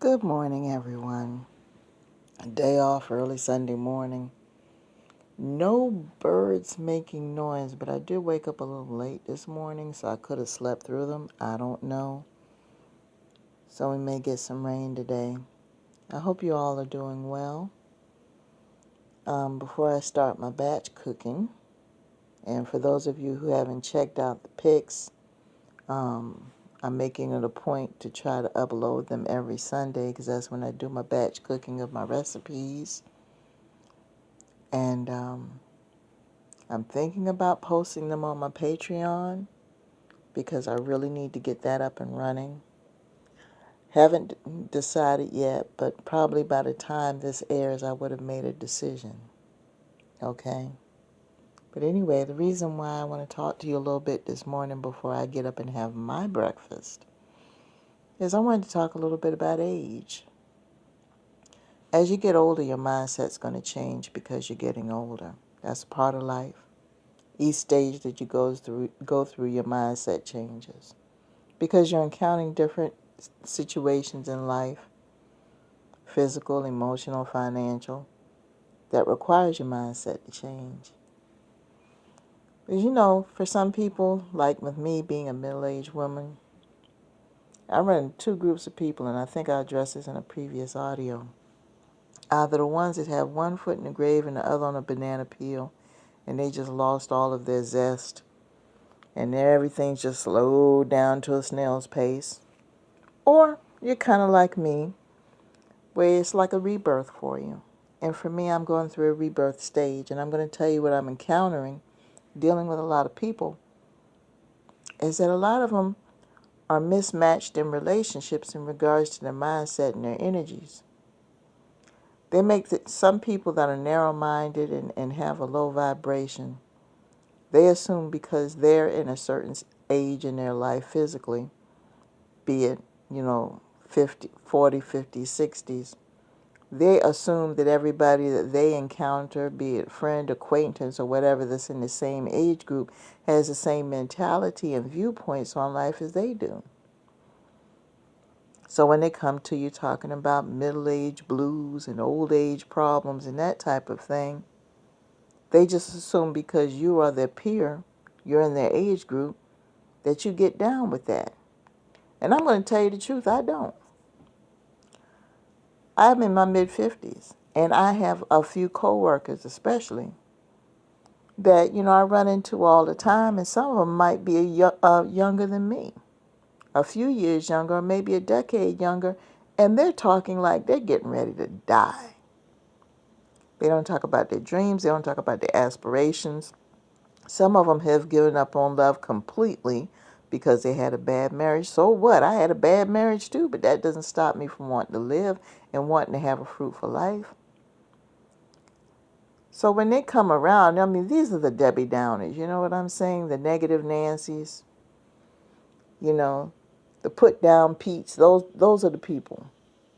Good morning, everyone. A day off early Sunday morning. No birds making noise, but I did wake up a little late this morning, so I could have slept through them. I don't know. So we may get some rain today. I hope you all are doing well. Before I start my batch cooking, and for those of you who haven't checked out the pics, I'm making it a point to try to upload them every Sunday because that's when I do my batch cooking of my recipes. And I'm thinking about posting them on my Patreon because I really need to get that up and running. Haven't decided yet, but probably by the time this airs, I would have made a decision. Okay? But anyway, the reason why I want to talk to you a little bit this morning before I get up and have my breakfast is I wanted to talk a little bit about age. As you get older, your mindset's going to change because you're getting older. That's part of life. Each stage that you go through, your mindset changes because you're encountering different situations in life, physical, emotional, financial, that requires your mindset to change. Because, for some people, like with me being a middle-aged woman, I run into two groups of people, and I think I addressed this in a previous audio. Either the ones that have one foot in the grave and the other on a banana peel, and they just lost all of their zest, and everything's just slowed down to a snail's pace. Or you're kind of like me, where it's like a rebirth for you. And for me, I'm going through a rebirth stage, and I'm going to tell you what I'm encountering, dealing with a lot of people, is that a lot of them are mismatched in relationships in regards to their mindset and their energies. They make some people that are narrow-minded and have a low vibration, they assume because they're in a certain age in their life physically, be it, 50, 40, 50, 60s, they assume that everybody that they encounter, be it friend, acquaintance, or whatever that's in the same age group, has the same mentality and viewpoints on life as they do. So when they come to you talking about middle-age blues and old-age problems and that type of thing, they just assume because you are their peer, you're in their age group, that you get down with that. And I'm going to tell you the truth, I don't. I'm in my mid-50s, and I have a few coworkers especially that, I run into all the time, and some of them might be younger than me, a few years younger, or maybe a decade younger, and they're talking like they're getting ready to die. They don't talk about their dreams. They don't talk about their aspirations. Some of them have given up on love completely because they had a bad marriage. So what? I had a bad marriage too, but that doesn't stop me from wanting to live and wanting to have a fruitful life. So when they come around, these are the Debbie Downers. You know what I'm saying? The negative Nancys. The put down Pete's. Those are the people.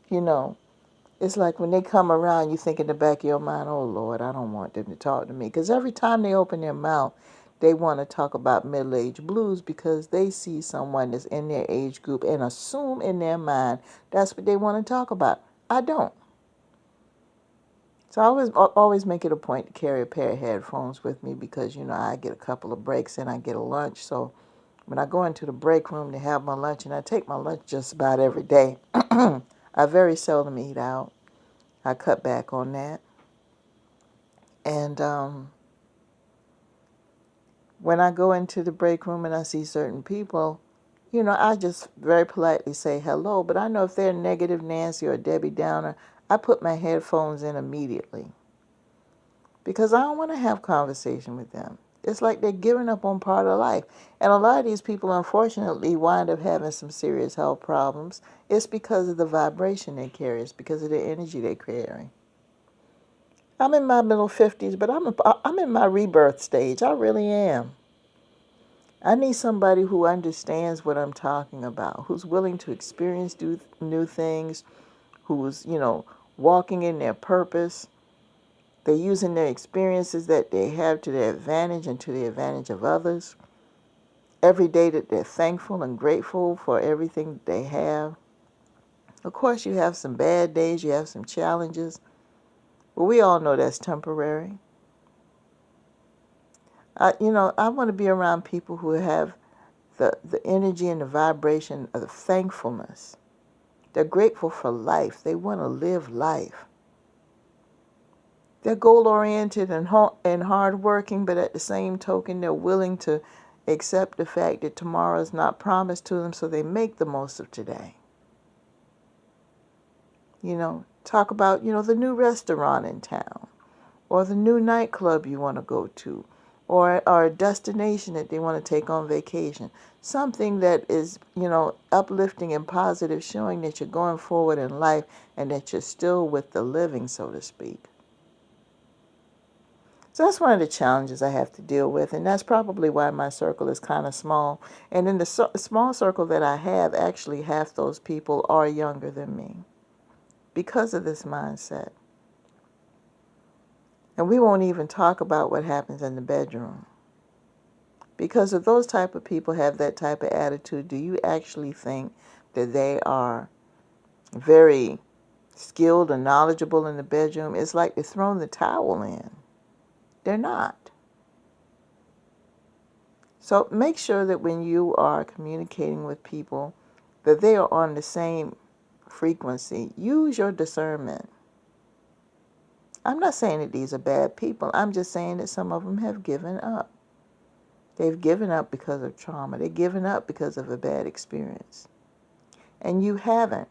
It's like when they come around, you think in the back of your mind, oh, Lord, I don't want them to talk to me. Because every time they open their mouth, they want to talk about middle-aged blues because they see someone that's in their age group and assume in their mind that's what they want to talk about. I don't. So I always make it a point to carry a pair of headphones with me because, I get a couple of breaks and I get a lunch. So when I go into the break room to have my lunch, and I take my lunch just about every day, I very seldom eat out. I cut back on that. And when I go into the break room and I see certain people, I just very politely say hello. But I know if they're negative Nancy or Debbie Downer, I put my headphones in immediately because I don't want to have conversation with them. It's like they're giving up on part of life. And a lot of these people, unfortunately, wind up having some serious health problems. It's because of the vibration they carry. It's because of the energy they carry. I'm in my middle 50s, but I'm in my rebirth stage. I really am. I need somebody who understands what I'm talking about, who's willing to experience new things, who's, walking in their purpose. They're using their experiences that they have to their advantage and to the advantage of others. Every day that they're thankful and grateful for everything that they have. Of course, you have some bad days, you have some challenges, but we all know that's temporary. I want to be around people who have the energy and the vibration of thankfulness. They're grateful for life. They want to live life. They're goal-oriented and hard-working, but at the same token, they're willing to accept the fact that tomorrow is not promised to them, so they make the most of today. Talk about, the new restaurant in town, or the new nightclub you want to go to, or a destination that they want to take on vacation. Something that is, uplifting and positive, showing that you're going forward in life and that you're still with the living, so to speak. So that's one of the challenges I have to deal with, and that's probably why my circle is kind of small. And in the small circle that I have, actually half those people are younger than me because of this mindset. And we won't even talk about what happens in the bedroom. Because if those type of people have that type of attitude, do you actually think that they are very skilled and knowledgeable in the bedroom? It's like they're throwing the towel in. They're not. So make sure that when you are communicating with people, that they are on the same frequency. Use your discernment. I'm not saying that these are bad people. I'm just saying that some of them have given up. They've given up because of trauma. They've given up because of a bad experience. And you haven't.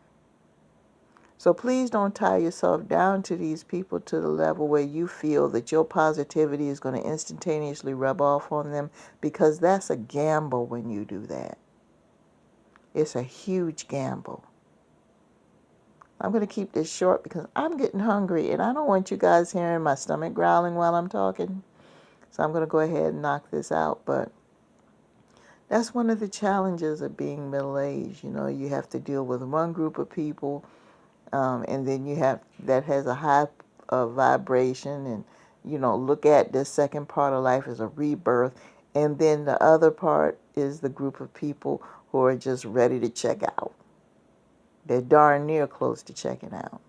So please don't tie yourself down to these people to the level where you feel that your positivity is going to instantaneously rub off on them, because that's a gamble when you do that. It's a huge gamble. I'm going to keep this short because I'm getting hungry and I don't want you guys hearing my stomach growling while I'm talking. So I'm going to go ahead and knock this out. But that's one of the challenges of being middle-aged. You have to deal with one group of people, and then you have that has a high vibration, and look at this second part of life as a rebirth, and then the other part is the group of people who are just ready to check out. They're darn near close to checking out.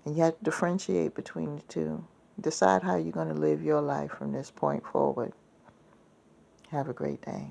And you have to differentiate between the two. Decide how you're going to live your life from this point forward. Have a great day.